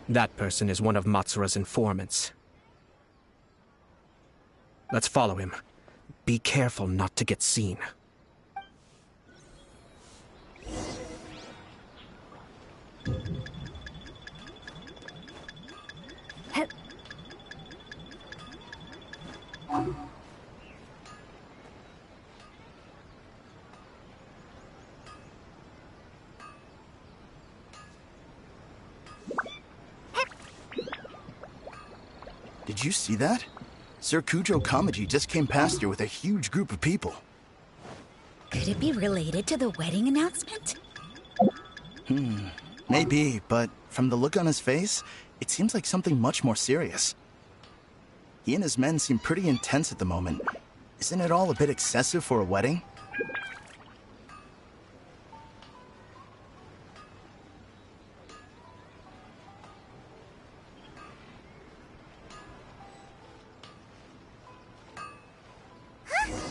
That person is one of Matsura's informants. Let's follow him. Be careful not to get seen. Did you see that? Sir Kujo Kamaji just came past here with a huge group of people. Could it be related to the wedding announcement? Maybe, but from the look on his face, it seems like something much more serious. He and his men seem pretty intense at the moment. Isn't it all a bit excessive for a wedding?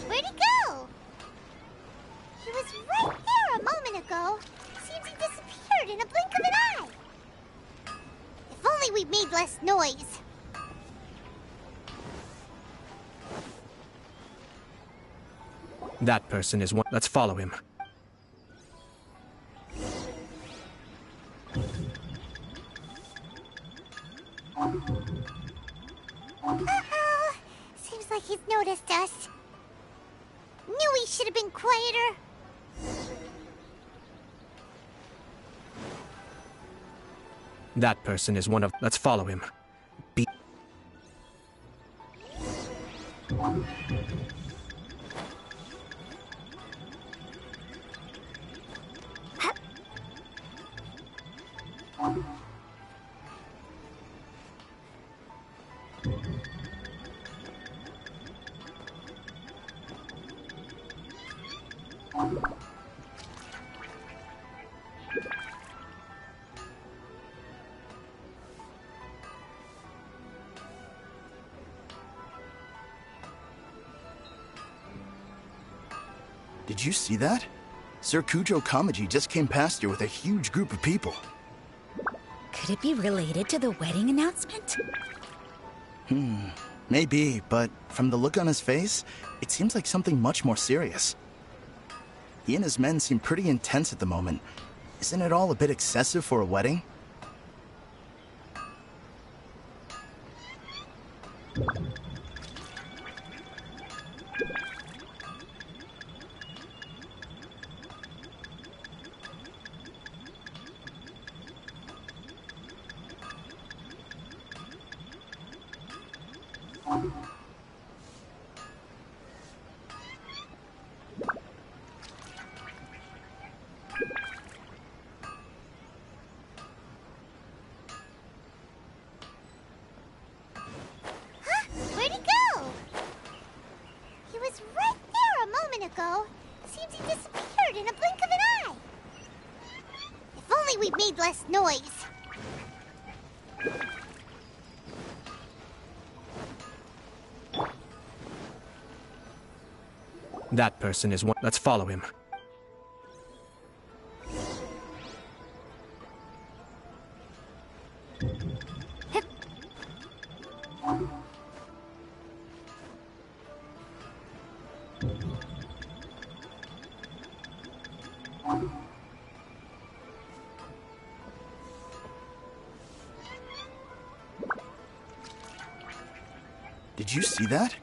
Where'd he go? He was right there a moment ago. Seems he disappeared in a blink of an eye. If only we made less noise. That person is one. Let's follow him. Uh-oh. Seems like he's noticed us. Knew he should have been quieter. That person is one of. Let's follow him. Be. Did you see that? Sir Kujo Kamaji just came past here with a huge group of people. Could it be related to the wedding announcement? Maybe, but from the look on his face, it seems like something much more serious. He and his men seem pretty intense at the moment. Isn't it all a bit excessive for a wedding? Where'd he go? He was right there a moment ago. Seems he disappeared in a blink of an eye. If only we made less noise. That person is one. Let's follow him. Did you see that?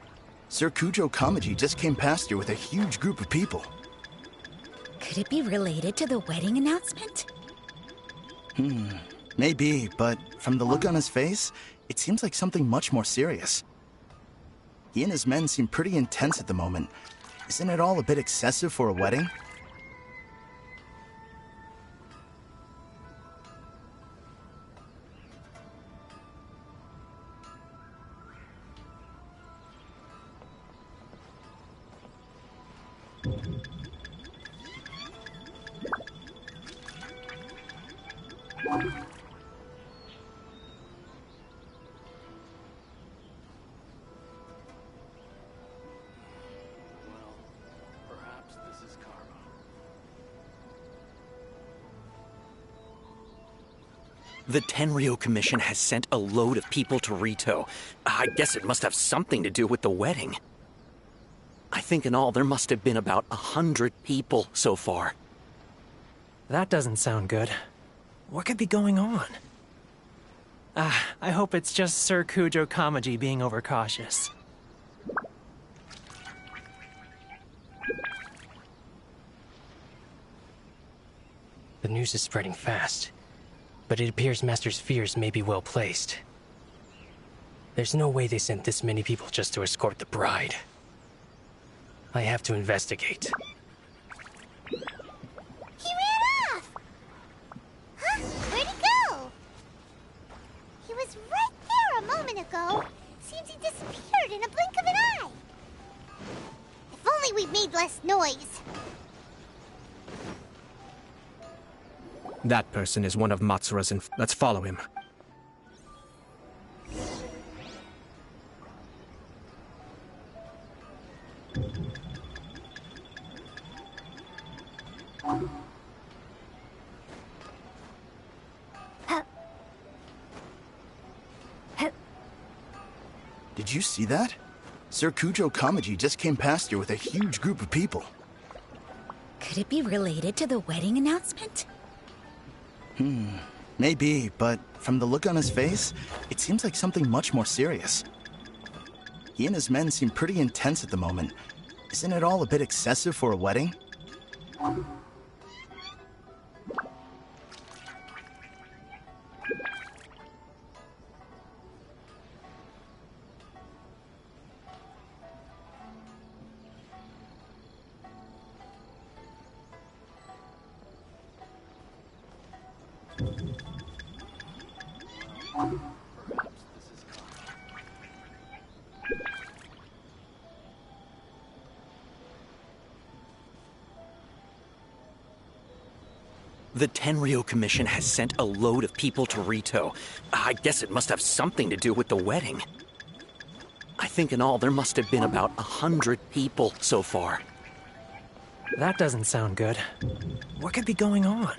Sir Kujo Kamaji just came past here with a huge group of people. Could it be related to the wedding announcement? Maybe, but from the look on his face, it seems like something much more serious. He and his men seem pretty intense at the moment. Isn't it all a bit excessive for a wedding? Perhaps this is karma. The Tenryo Commission has sent a load of people to Rito. I guess it must have something to do with the wedding. I think in all there must have been about 100 people so far. That doesn't sound good. What could be going on? I hope it's just Sir Kujo Kamaji being overcautious. The news is spreading fast, but it appears Master's fears may be well placed. There's no way they sent this many people just to escort the bride. I have to investigate. He ran off! Huh? Where'd he go? He was right there a moment ago. Seems he disappeared in a blink of an eye. If only we'd made less noise. That person is one of Matsura's Let's follow him. Did you see that? Sir Kujo Kamaji just came past here with a huge group of people. Could it be related to the wedding announcement? Maybe, but from the look on his face, it seems like something much more serious. He and his men seem pretty intense at the moment. Isn't it all a bit excessive for a wedding? The Tenryo Commission has sent a load of people to Rito. I guess it must have something to do with the wedding. I think in all there must have been about 100 people so far. That doesn't sound good. What could be going on?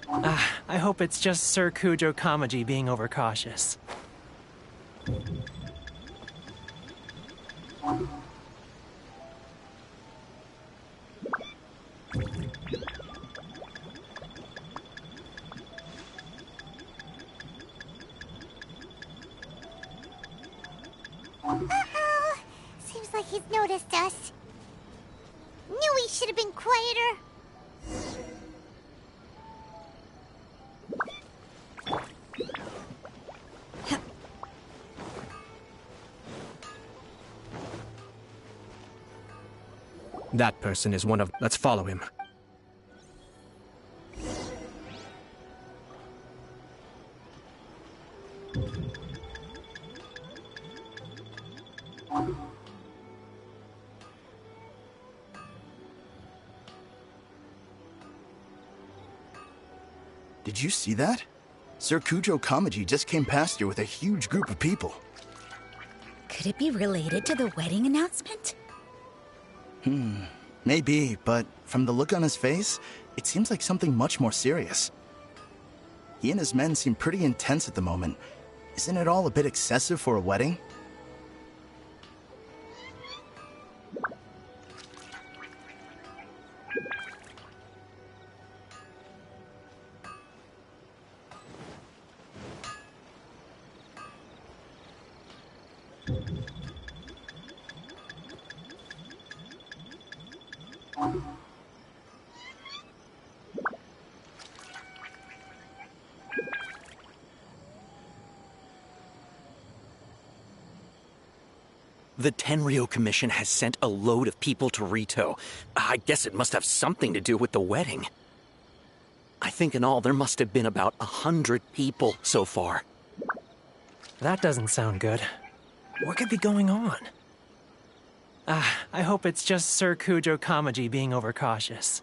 I hope it's just Sir Kujo Kamaji being overcautious. Uh-oh. Seems like he's noticed us. Knew he should have been quieter. That person is one of... Let's follow him. Did you see that? Sir Kujo Kamaji just came past here with a huge group of people. Could it be related to the wedding announcement? Maybe, but from the look on his face, it seems like something much more serious. He and his men seem pretty intense at the moment. Isn't it all a bit excessive for a wedding? The Tenryo Commission has sent a load of people to Rito. I guess it must have something to do with the wedding. I think in all there must have been about 100 people so far. That doesn't sound good. What could be going on? I hope it's just Sir Kujo Kamaji being overcautious.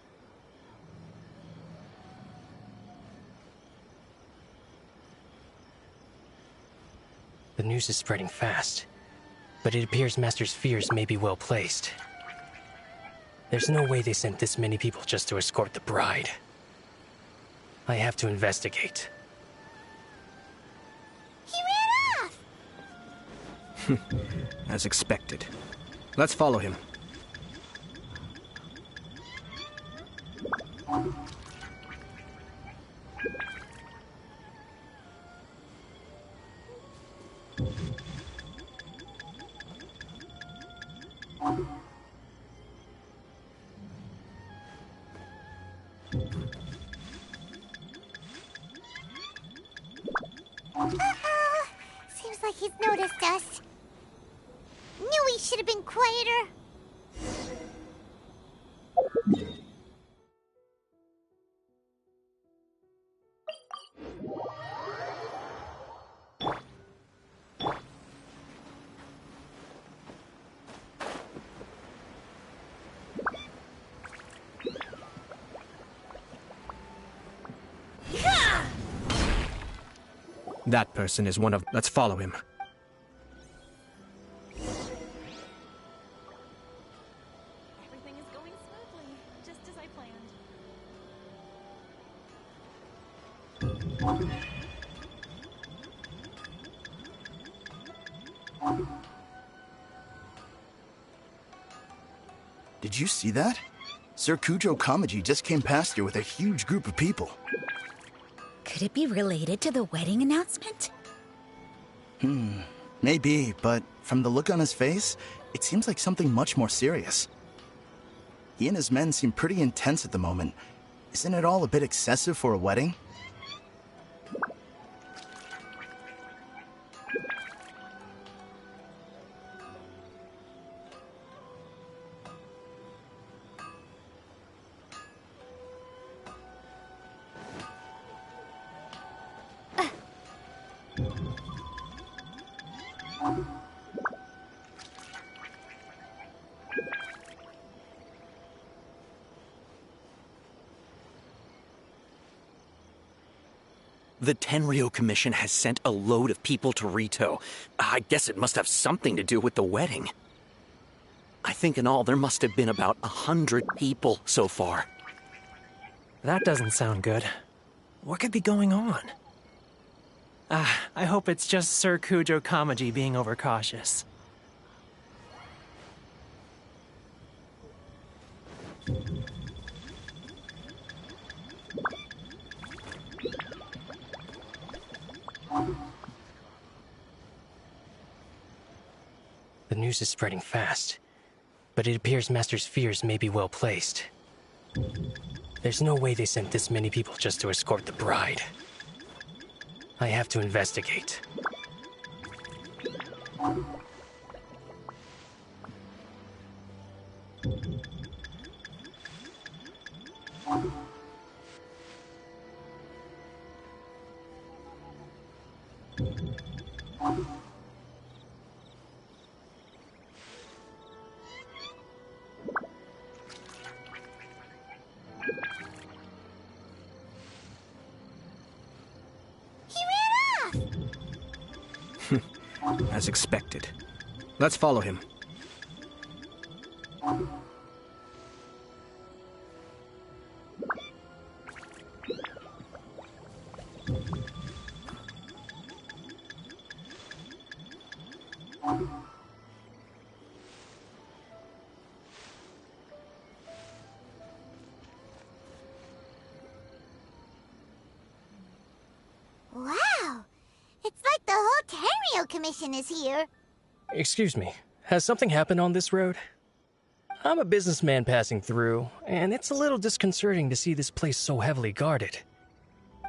The news is spreading fast, but it appears Master's fears may be well placed. There's no way they sent this many people just to escort the bride. I have to investigate. As expected. Let's follow him. Seems like he's noticed us. Knew he should have been quieter. That person is one of... Let's follow him. Everything is going smoothly, just as I planned. Did you see that? Sir Kujo Kamaji just came past here with a huge group of people. Could it be related to the wedding announcement? Maybe, but from the look on his face, it seems like something much more serious. He and his men seem pretty intense at the moment. Isn't it all a bit excessive for a wedding? The Tenryo Commission has sent a load of people to Rito. I guess it must have something to do with the wedding. I think in all there must have been about 100 people so far. That doesn't sound good. What could be going on? I hope it's just Sir Kujo Kamaji being overcautious. The news is spreading fast, but it appears Master's fears may be well placed. There's no way they sent this many people just to escort the bride. I have to investigate. As expected. Let's follow him. Wow! It's like the whole Tenryo Commission is here. Excuse me, has something happened on this road? I'm a businessman passing through, and it's a little disconcerting to see this place so heavily guarded.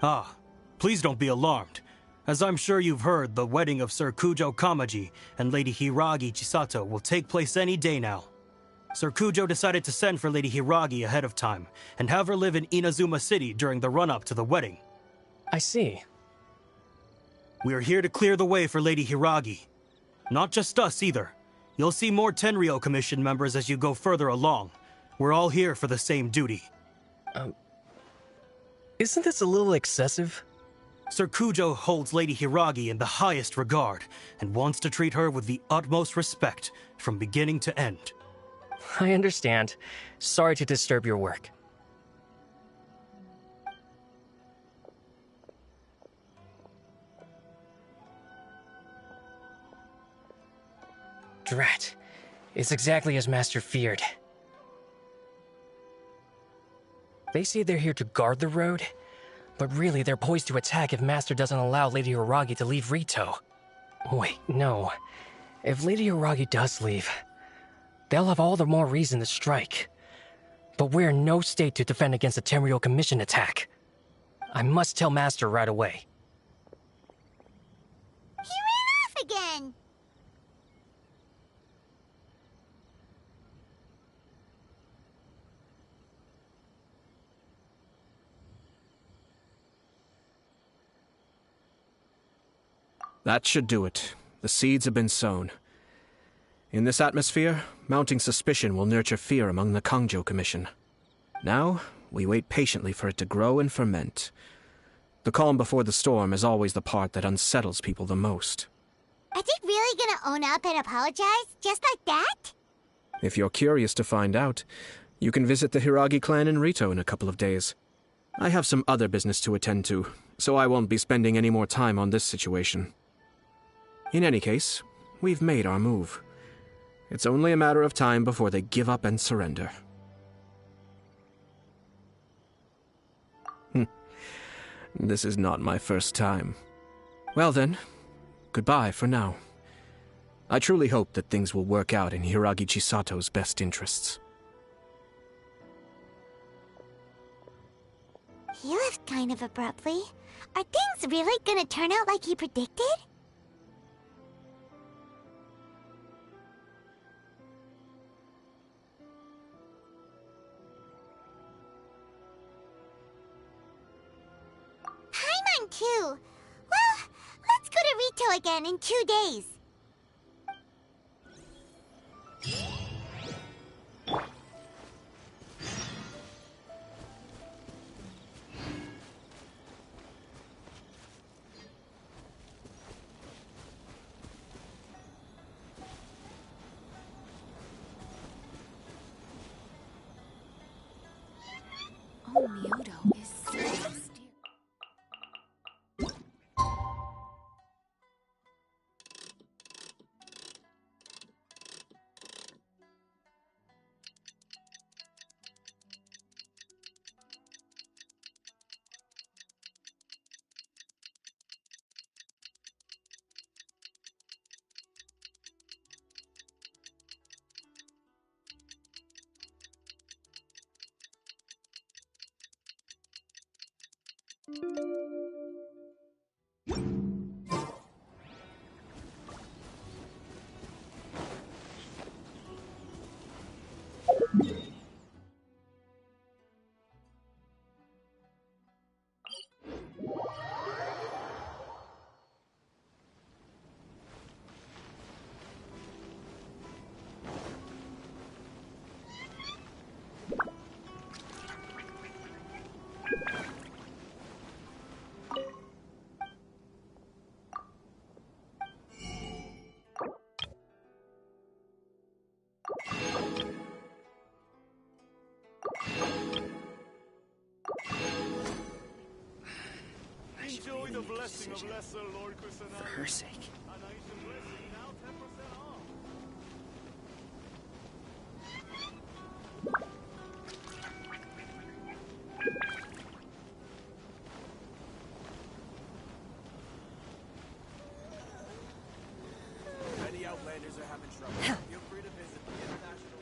Ah, please don't be alarmed. As I'm sure you've heard, the wedding of Sir Kujo Kamaji and Lady Hiragi Chisato will take place any day now. Sir Kujo decided to send for Lady Hiragi ahead of time and have her live in Inazuma City during the run-up to the wedding. I see. We are here to clear the way for Lady Hiragi. Not just us either. You'll see more Tenryo Commission members as you go further along. We're all here for the same duty. Isn't this a little excessive? Sir Kujo holds Lady Hiragi in the highest regard and wants to treat her with the utmost respect from beginning to end. I understand. Sorry to disturb your work. Drat. It's exactly as Master feared. They say they're here to guard the road, but really they're poised to attack if Master doesn't allow Lady Hiragi to leave Rito. Wait, no. If Lady Hiragi does leave, they'll have all the more reason to strike. But we're in no state to defend against a Tenryou Commission attack. I must tell Master right away. He ran off again! That should do it. The seeds have been sown. In this atmosphere, mounting suspicion will nurture fear among the Kangjo Commission. Now, we wait patiently for it to grow and ferment. The calm before the storm is always the part that unsettles people the most. Are they really gonna own up and apologize? Just like that? If you're curious to find out, you can visit the Hiragi clan in Rito in a couple of days. I have some other business to attend to, so I won't be spending any more time on this situation. In any case, we've made our move. It's only a matter of time before they give up and surrender. This is not my first time. Well then, goodbye for now. I truly hope that things will work out in Hiragi Chisato's best interests. He left kind of abruptly. Are things really gonna turn out like he predicted? Paimon too. Well, let's go to Rito again in 2 days. Oh, Myoto is so mysterious. Enjoy the blessing of Lesser Lord Kusanagi. For her sake. An item blessing now 10% off. Many Outlanders are having trouble. Feel free to visit the International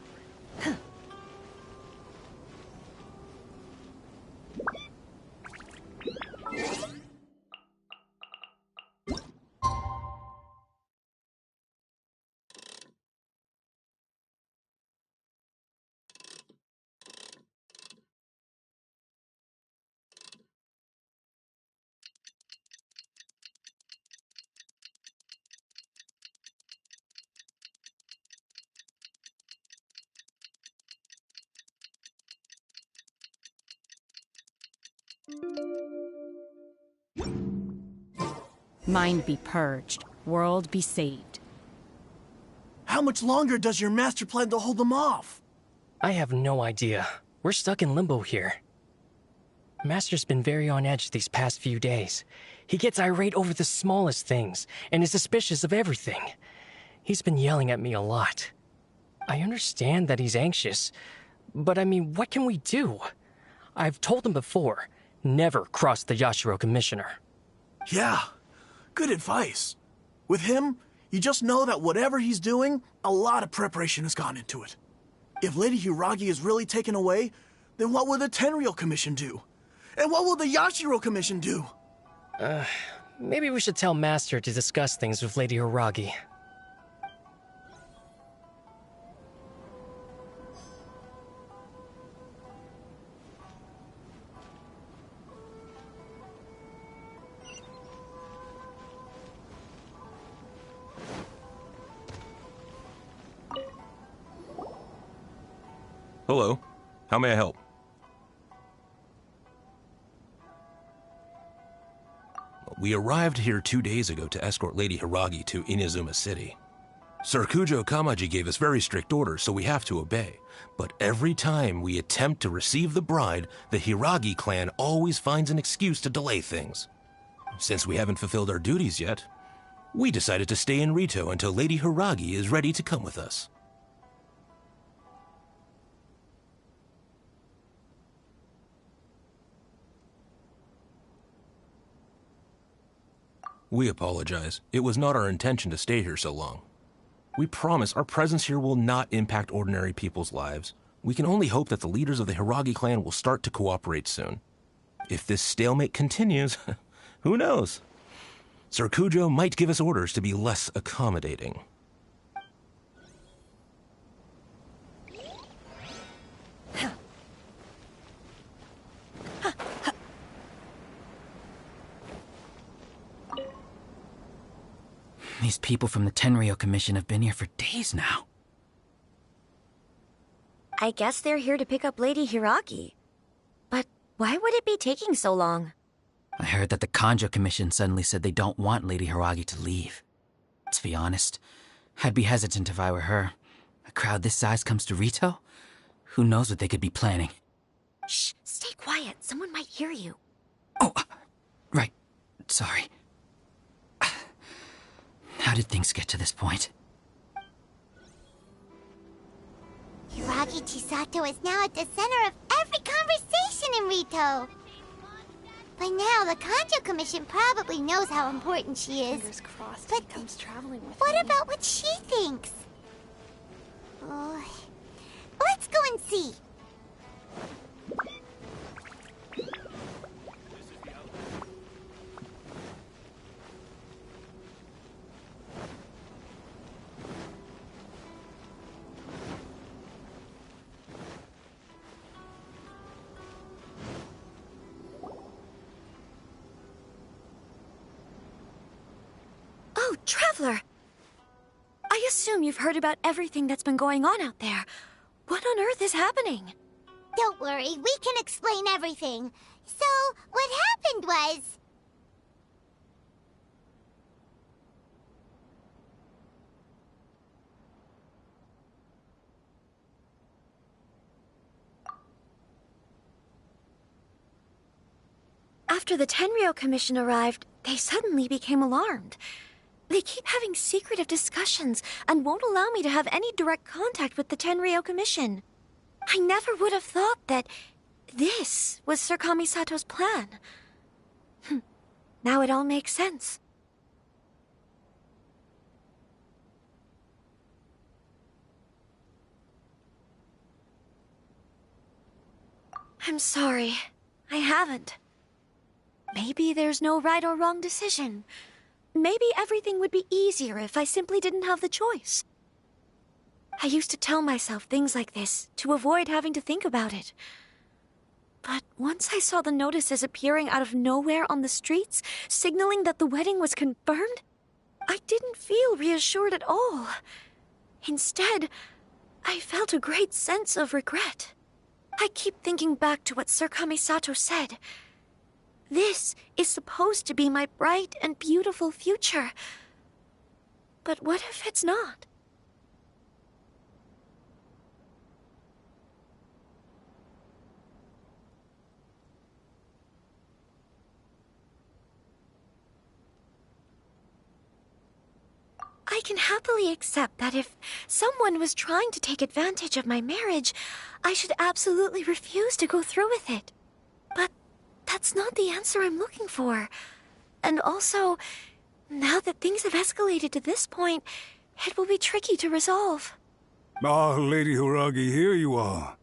Trade. Mind be purged, world be saved. How much longer does your master plan to hold them off? I have no idea. We're stuck in limbo here. Master's been very on edge these past few days. He gets irate over the smallest things, and is suspicious of everything. He's been yelling at me a lot. I understand that he's anxious, but I mean, what can we do? I've told him before, never cross the Yashiro Commissioner. Yeah, good advice. With him, you just know that whatever he's doing, a lot of preparation has gone into it. If Lady Hiragi is really taken away, then what will the Tenryou Commission do? And what will the Yashiro Commission do? Maybe we should tell Master to discuss things with Lady Hiragi. Hello. How may I help? We arrived here 2 days ago to escort Lady Hiragi to Inazuma City. Sir Kujo Kamaji gave us very strict orders, so we have to obey. But every time we attempt to receive the bride, the Hiragi clan always finds an excuse to delay things. Since we haven't fulfilled our duties yet, we decided to stay in Rito until Lady Hiragi is ready to come with us. We apologize. It was not our intention to stay here so long. We promise our presence here will not impact ordinary people's lives. We can only hope that the leaders of the Hiragi clan will start to cooperate soon. If this stalemate continues, who knows? Sir Kujo might give us orders to be less accommodating. These people from the Tenryou Commission have been here for days now. I guess they're here to pick up Lady Hiragi. But why would it be taking so long? I heard that the Kanjo Commission suddenly said they don't want Lady Hiragi to leave. To be honest, I'd be hesitant if I were her. A crowd this size comes to Rito? Who knows what they could be planning? Shh, stay quiet. Someone might hear you. Oh, right. Sorry. How did things get to this point? Hiragi Chisato is now at the center of every conversation in Rito. By now, the Kanjo Commission probably knows how important she is. Fingers crossed But he comes traveling with what me. about what she thinks? Oh, let's go and see. Oh, Traveler! I assume you've heard about everything that's been going on out there. What on earth is happening? Don't worry, we can explain everything. So, what happened was... After the Tenryou Commission arrived, they suddenly became alarmed. They keep having secretive discussions and won't allow me to have any direct contact with the Tenryou Commission. I never would have thought that this was Sir Kamisato's plan. Now it all makes sense. I'm sorry. I haven't. Maybe there's no right or wrong decision. Maybe everything would be easier if I simply didn't have the choice. I used to tell myself things like this to avoid having to think about it. But once I saw the notices appearing out of nowhere on the streets, signaling that the wedding was confirmed, I didn't feel reassured at all. Instead, I felt a great sense of regret. I keep thinking back to what Sir Kamisato said. This is supposed to be my bright and beautiful future. But what if it's not? I can happily accept that if someone was trying to take advantage of my marriage, I should absolutely refuse to go through with it. But that's not the answer I'm looking for. And also, now that things have escalated to this point, it will be tricky to resolve. Ah, Lady Hiragi, here you are.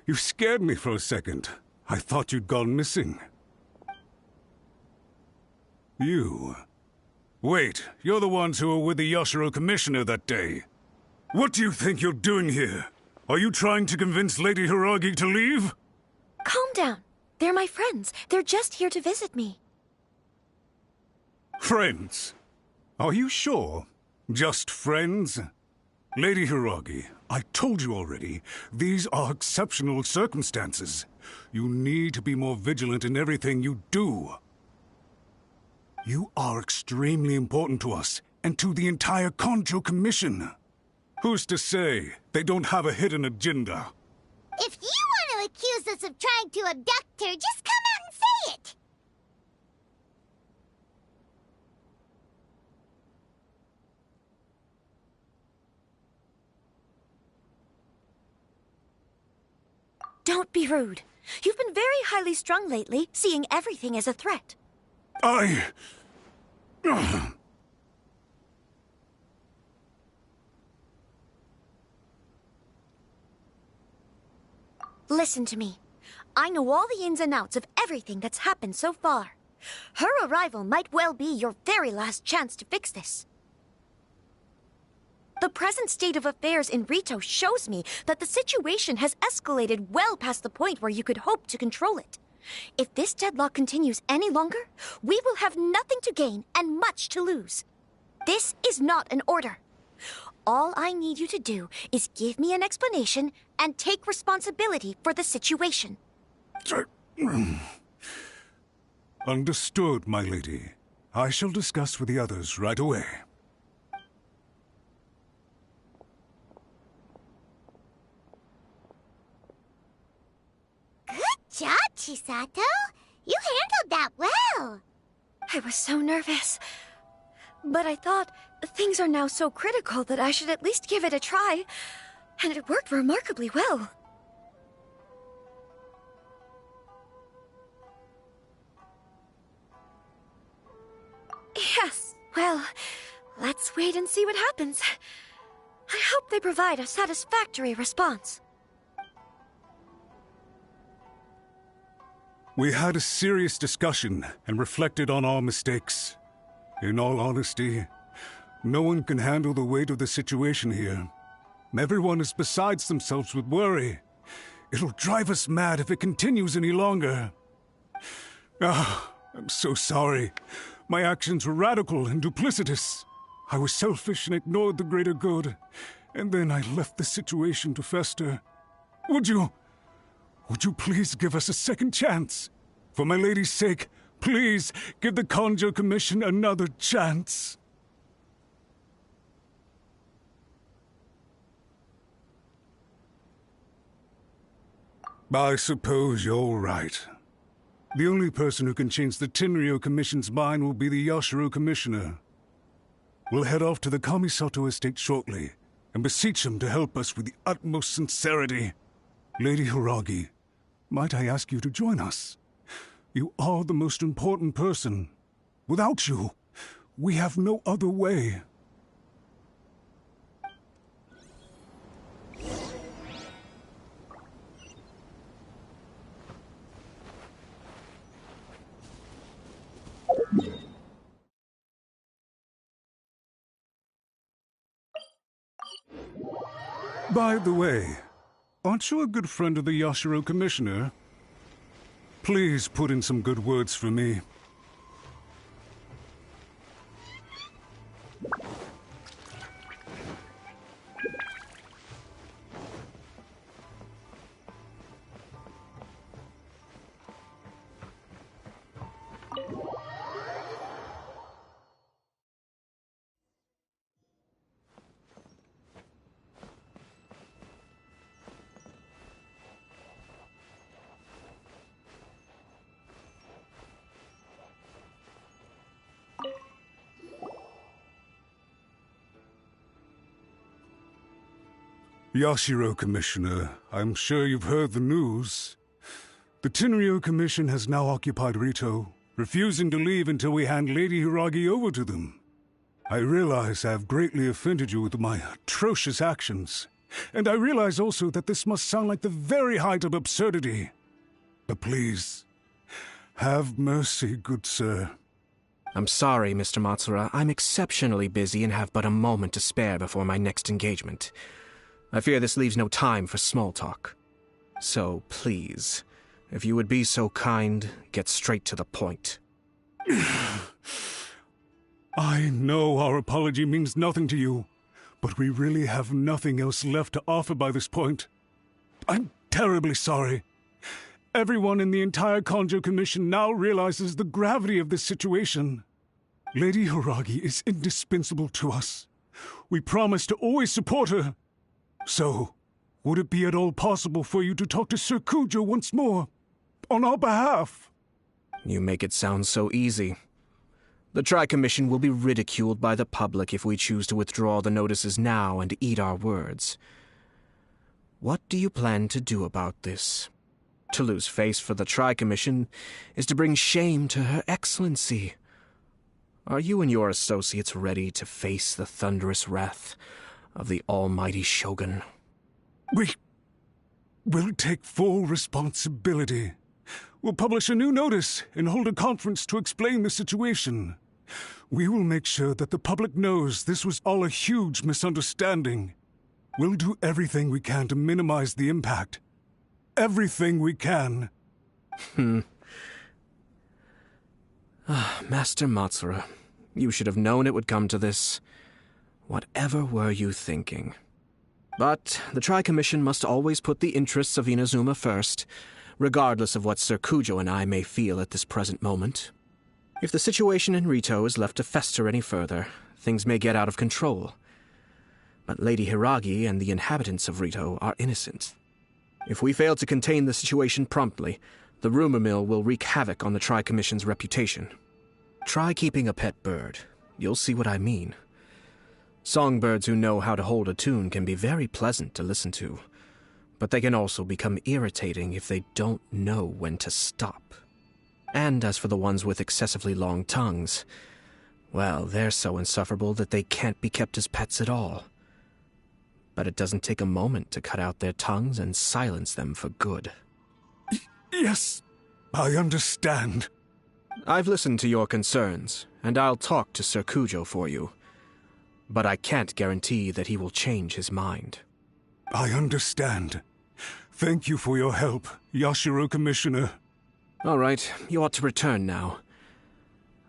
You scared me for a second. I thought you'd gone missing. You... Wait, you're the ones who were with the Yashiro Commissioner that day. What do you think you're doing here? Are you trying to convince Lady Hiragi to leave? Calm down. They're my friends. They're just here to visit me. Friends? Are you sure? Just friends? Lady Hiragi, I told you already, these are exceptional circumstances. You need to be more vigilant in everything you do. You are extremely important to us, and to the entire Kanjo Commission. Who's to say they don't have a hidden agenda? If you want to accuse us of trying to abduct her, just come out and say it! Don't be rude. You've been very highly strung lately, seeing everything as a threat. Listen to me. I know all the ins and outs of everything that's happened so far. Her arrival might well be your very last chance to fix this. The present state of affairs in Rito shows me that the situation has escalated well past the point where you could hope to control it. If this deadlock continues any longer, we will have nothing to gain and much to lose. This is not an order. All I need you to do is give me an explanation and take responsibility for the situation. Understood, my lady. I shall discuss with the others right away. Good job, Chisato. You handled that well. I was so nervous. But I thought things are now so critical that I should at least give it a try. And it worked remarkably well. Yes, well, let's wait and see what happens. I hope they provide a satisfactory response. We had a serious discussion and reflected on our mistakes. In all honesty, no one can handle the weight of the situation here. Everyone is besides themselves with worry. It'll drive us mad if it continues any longer. I'm so sorry. My actions were radical and duplicitous. I was selfish and ignored the greater good. And then I left the situation to fester. Would you please give us a second chance? For my lady's sake, please give the Kanjo Commission another chance. I suppose you're right. The only person who can change the Tenryo Commission's mind will be the Yashiro Commissioner. We'll head off to the Kamisato estate shortly and beseech him to help us with the utmost sincerity. Lady Hiragi, might I ask you to join us? You are the most important person. Without you, we have no other way. By the way, aren't you a good friend of the Yashiro Commissioner? Please put in some good words for me. Yashiro, Commissioner, I'm sure you've heard the news. The Tenryo Commission has now occupied Rito, refusing to leave until we hand Lady Hiragi over to them. I realize I have greatly offended you with my atrocious actions, and I realize also that this must sound like the very height of absurdity. But please, have mercy, good sir. I'm sorry, Mr. Matsura. I'm exceptionally busy and have but a moment to spare before my next engagement. I fear this leaves no time for small talk. So, please, if you would be so kind, get straight to the point. I know our apology means nothing to you, but we really have nothing else left to offer by this point. I'm terribly sorry. Everyone in the entire Kanjo Commission now realizes the gravity of this situation. Lady Hiragi is indispensable to us. We promise to always support her. So, would it be at all possible for you to talk to Sir Kujo once more, on our behalf? You make it sound so easy. The Tri-Commission will be ridiculed by the public if we choose to withdraw the notices now and eat our words. What do you plan to do about this? To lose face for the Tri-Commission is to bring shame to Her Excellency. Are you and your associates ready to face the thunderous wrath of the almighty Shogun? We'll take full responsibility. We'll publish a new notice and hold a conference to explain the situation. We will make sure that the public knows this was all a huge misunderstanding. We'll do everything we can to minimize the impact. Everything we can. Master Matsura, you should have known it would come to this. Whatever were you thinking? But the Tri-Commission must always put the interests of Inazuma first, regardless of what Sir Kujo and I may feel at this present moment. If the situation in Rito is left to fester any further, things may get out of control. But Lady Hiragi and the inhabitants of Rito are innocent. If we fail to contain the situation promptly, the rumor mill will wreak havoc on the Tri-Commission's reputation. Try keeping a pet bird. You'll see what I mean. Songbirds who know how to hold a tune can be very pleasant to listen to, but they can also become irritating if they don't know when to stop. And as for the ones with excessively long tongues, well, they're so insufferable that they can't be kept as pets at all. But it doesn't take a moment to cut out their tongues and silence them for good. Yes, I understand. I've listened to your concerns, and I'll talk to Sir Kujo for you. But I can't guarantee that he will change his mind. I understand. Thank you for your help, Yashiro Commissioner. All right, you ought to return now.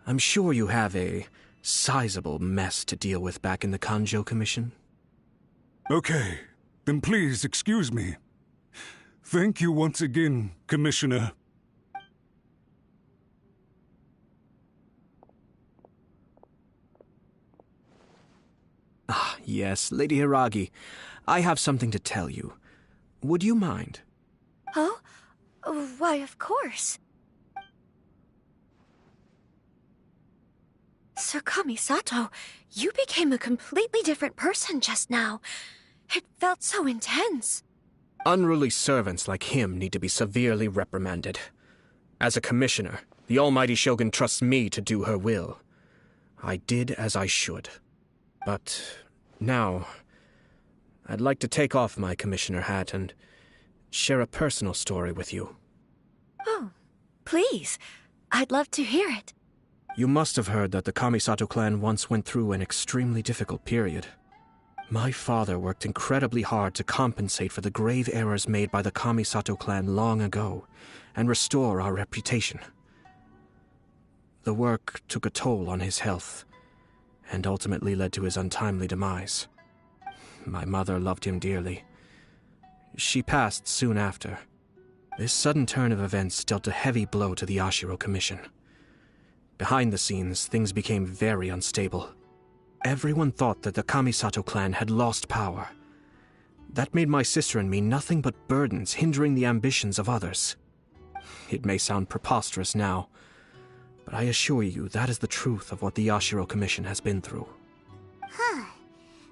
I'm sure you have a sizable mess to deal with back in the Kanjo Commission. Okay, then please excuse me. Thank you once again, Commissioner. Ah, yes, Lady Hiragi. I have something to tell you. Would you mind? Oh? Why, of course. Sir Kamisato, you became a completely different person just now. It felt so intense. Unruly servants like him need to be severely reprimanded. As a commissioner, the almighty Shogun trusts me to do her will. I did as I should. But now, I'd like to take off my commissioner hat and share a personal story with you. Oh, please. I'd love to hear it. You must have heard that the Kamisato clan once went through an extremely difficult period. My father worked incredibly hard to compensate for the grave errors made by the Kamisato clan long ago and restore our reputation. The work took a toll on his health and ultimately led to his untimely demise. My mother loved him dearly. She passed soon after. This sudden turn of events dealt a heavy blow to the Yashiro Commission. Behind the scenes, things became very unstable. Everyone thought that the Kamisato clan had lost power. That made my sister and me nothing but burdens hindering the ambitions of others. It may sound preposterous now, but I assure you that is the truth of what the Yashiro Commission has been through. Huh.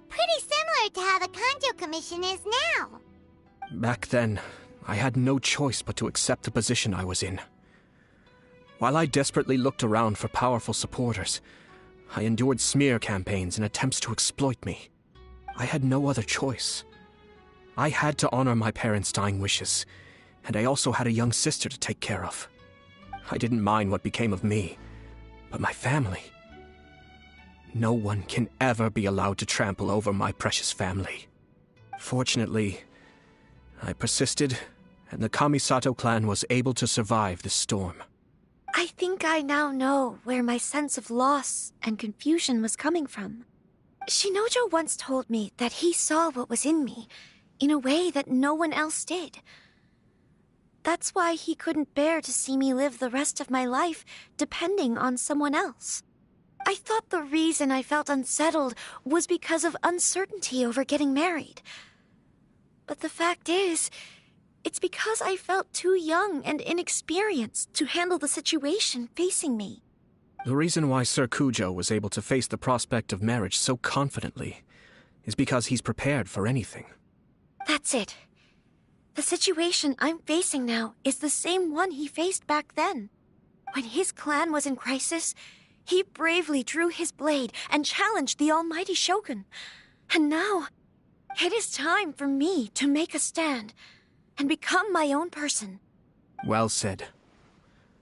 Pretty similar similar to how the Kanjo Commission is now. Back then, I had no choice but to accept the position I was in. While I desperately looked around for powerful supporters, I endured smear campaigns and attempts to exploit me. I had no other choice. I had to honor my parents' dying wishes, and I also had a young sister to take care of. I didn't mind what became of me, but my family. No one can ever be allowed to trample over my precious family. Fortunately, I persisted, and the Kamisato clan was able to survive the storm. I think I now know where my sense of loss and confusion was coming from. Shinojo once told me that he saw what was in me in a way that no one else did. That's why he couldn't bear to see me live the rest of my life depending on someone else. I thought the reason I felt unsettled was because of uncertainty over getting married. But the fact is, it's because I felt too young and inexperienced to handle the situation facing me. The reason why Sir Kujo was able to face the prospect of marriage so confidently is because he's prepared for anything. That's it. The situation I'm facing now is the same one he faced back then. When his clan was in crisis, he bravely drew his blade and challenged the almighty Shogun. And now, it is time for me to make a stand and become my own person. Well said.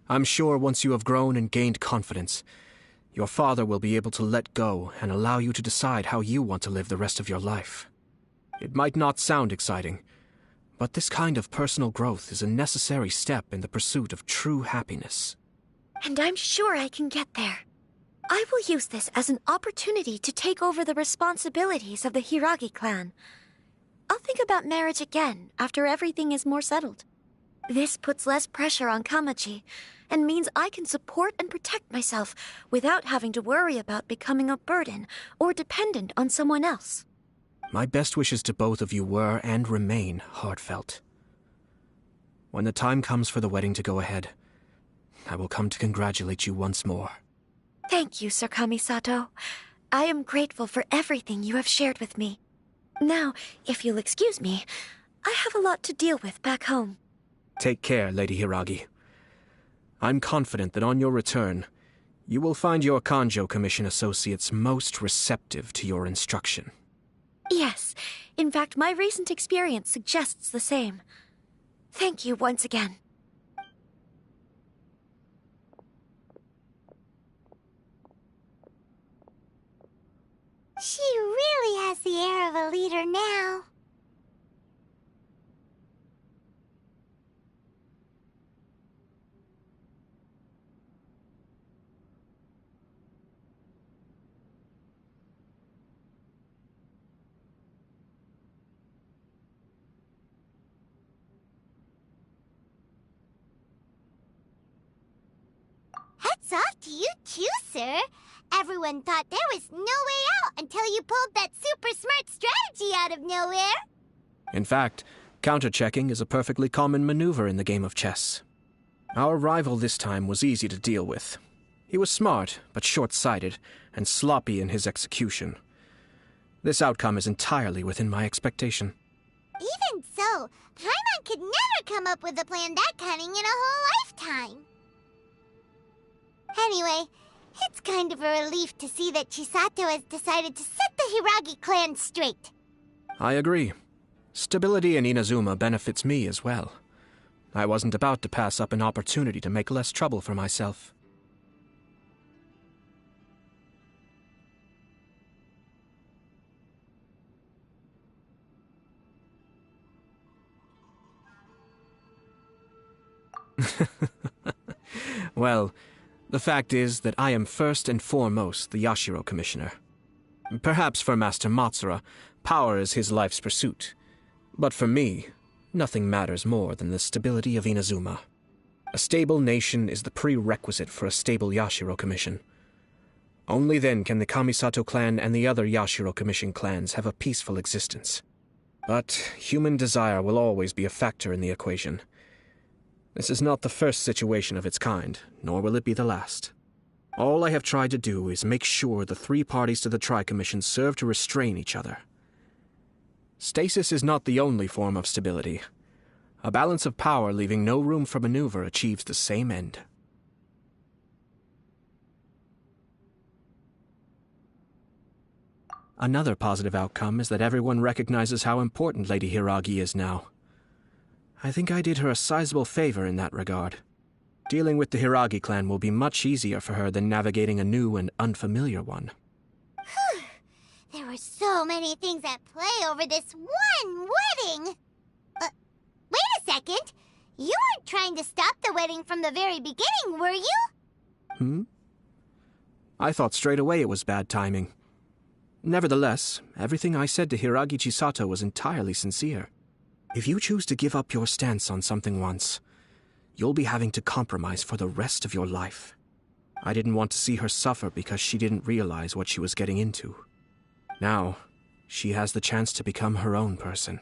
I'm sure once you have grown and gained confidence, your father will be able to let go and allow you to decide how you want to live the rest of your life. It might not sound exciting, but this kind of personal growth is a necessary step in the pursuit of true happiness. And I'm sure I can get there. I will use this as an opportunity to take over the responsibilities of the Hiragi clan. I'll think about marriage again after everything is more settled. This puts less pressure on Kamaji, and means I can support and protect myself without having to worry about becoming a burden or dependent on someone else. My best wishes to both of you were and remain heartfelt. When the time comes for the wedding to go ahead, I will come to congratulate you once more. Thank you, Sir Kamisato. I am grateful for everything you have shared with me. Now, if you'll excuse me, I have a lot to deal with back home. Take care, Lady Hiragi. I'm confident that on your return, you will find your Kanjo Commission associates most receptive to your instruction. Yes, in fact, my recent experience suggests the same. Thank you once again. She really has the air of a leader now. Hats off to you too, sir. Everyone thought there was no way out until you pulled that super smart strategy out of nowhere. In fact, counter-checking is a perfectly common maneuver in the game of chess. Our rival this time was easy to deal with. He was smart, but short-sighted, and sloppy in his execution. This outcome is entirely within my expectation. Even so, Paimon could never come up with a plan that cunning in a whole lifetime. Anyway, it's kind of a relief to see that Chisato has decided to set the Hiragi clan straight. I agree. Stability in Inazuma benefits me as well. I wasn't about to pass up an opportunity to make less trouble for myself. Well, the fact is that I am first and foremost the Yashiro Commissioner. Perhaps for Master Matsura, power is his life's pursuit. But for me, nothing matters more than the stability of Inazuma. A stable nation is the prerequisite for a stable Yashiro Commission. Only then can the Kamisato clan and the other Yashiro Commission clans have a peaceful existence. But human desire will always be a factor in the equation. This is not the first situation of its kind, nor will it be the last. All I have tried to do is make sure the three parties to the Tri-Commission serve to restrain each other. Stasis is not the only form of stability. A balance of power leaving no room for maneuver achieves the same end. Another positive outcome is that everyone recognizes how important Lady Hiragi is now. I think I did her a sizable favor in that regard. Dealing with the Hiragi clan will be much easier for her than navigating a new and unfamiliar one. There were so many things at play over this one wedding! Wait a second! You weren't trying to stop the wedding from the very beginning, were you? I thought straight away it was bad timing. Nevertheless, everything I said to Hiragi Chisato was entirely sincere. If you choose to give up your stance on something once, you'll be having to compromise for the rest of your life. I didn't want to see her suffer because she didn't realize what she was getting into. Now, she has the chance to become her own person.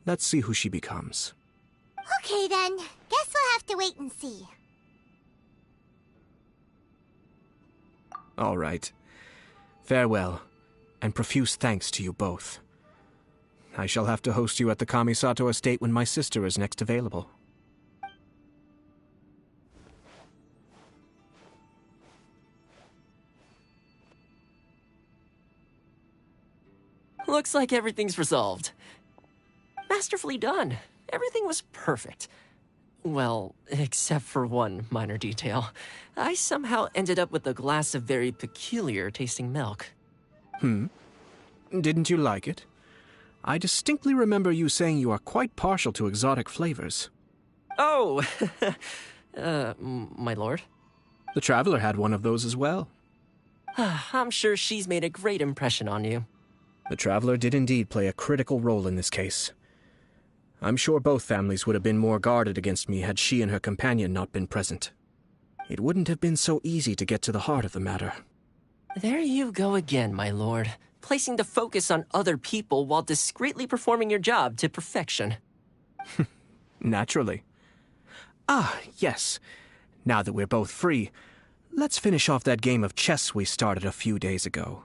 Let's see who she becomes. Okay then, guess we'll have to wait and see. All right. Farewell, and profuse thanks to you both. I shall have to host you at the Kamisato estate when my sister is next available. Looks like everything's resolved. Masterfully done. Everything was perfect. Well, except for one minor detail. I somehow ended up with a glass of very peculiar tasting milk. Didn't you like it? I distinctly remember you saying you are quite partial to exotic flavors. Oh, my lord? The Traveler had one of those as well. I'm sure she's made a great impression on you. The Traveler did indeed play a critical role in this case. I'm sure both families would have been more guarded against me had she and her companion not been present. It wouldn't have been so easy to get to the heart of the matter. There you go again, my lord. Placing the focus on other people while discreetly performing your job to perfection. Naturally. Ah, yes. Now that we're both free, let's finish off that game of chess we started a few days ago.